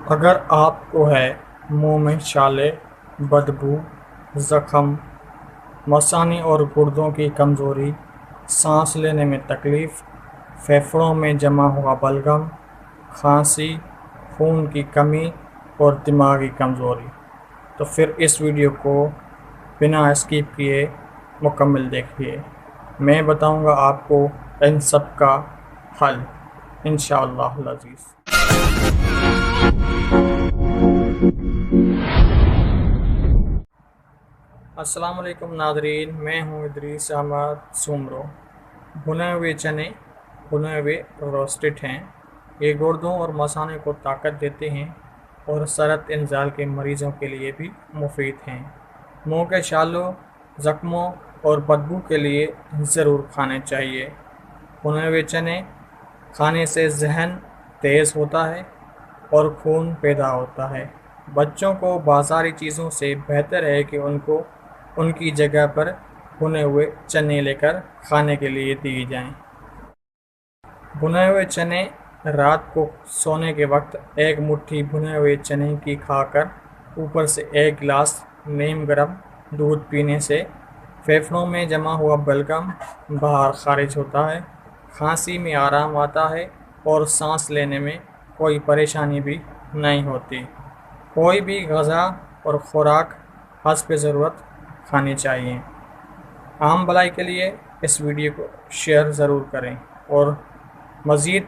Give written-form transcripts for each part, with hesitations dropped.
اگر آپ کو ہے منہ میں چھالے، بدبو، زخم، مثانی اور گردوں کی کمزوری، سانس لینے میں تکلیف، پھیپھڑوں میں جمع ہوا بلغم، کھانسی، خون کی کمی اور دماغی کمزوری، تو پھر اس ویڈیو کو بنا اسکپ کیے مکمل دیکھیے۔ میں بتاؤں گا آپ کو ان سب کا حل انشاءاللہ العزیز۔ السلام علیکم ناظرین، میں ہوں ادریس احمد سومرو۔ بھنے ہوئے چنے بھنے ہوئے روسٹڈ ہیں۔ یہ گردوں اور مثانے کو طاقت دیتے ہیں اور سرد انزال کے مریضوں کے لیے بھی مفید ہیں۔ منہ کے چھالوں، زخموں اور بدبو کے لیے ضرور کھانے چاہیے۔ بھنے ہوئے چنے کھانے سے ذہن تیز ہوتا ہے اور خون پیدا ہوتا ہے۔ بچوں کو بازاری چیزوں سے بہتر ہے کہ ان کی جگہ پر بھنے ہوئے چنے لے کر کھانے کے لیے دی جائیں۔ بھنے ہوئے چنے رات کو سونے کے وقت ایک مٹھی بھنے ہوئے چنے کی کھا کر اوپر سے ایک گلاس نیم گرم دودھ پینے سے پھیپھڑوں میں جمع ہوا بلغم باہر خارج ہوتا ہے، کھانسی میں آرام آتا ہے اور سانس لینے میں کوئی پریشانی بھی نہیں ہوتی۔ کوئی بھی غذا اور خوراک حسب ضرورت کھانی چاہیے۔ عام بھلائی کے لیے اس ویڈیو کو شیئر ضرور کریں اور مزید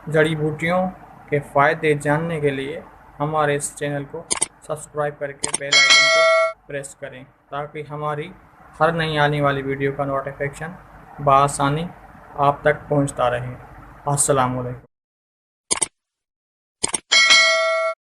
جڑی بوٹیوں کے فائدے جاننے کے لیے ہمارے اس چینل کو سبسکرائب کر کے بیل آئیکن کو پریس کریں تاکہ ہماری ہر نئی آنے والی ویڈیو کا نوٹیفیکیشن بآسانی آپ تک پہنچتا رہے۔ السلام علیکم۔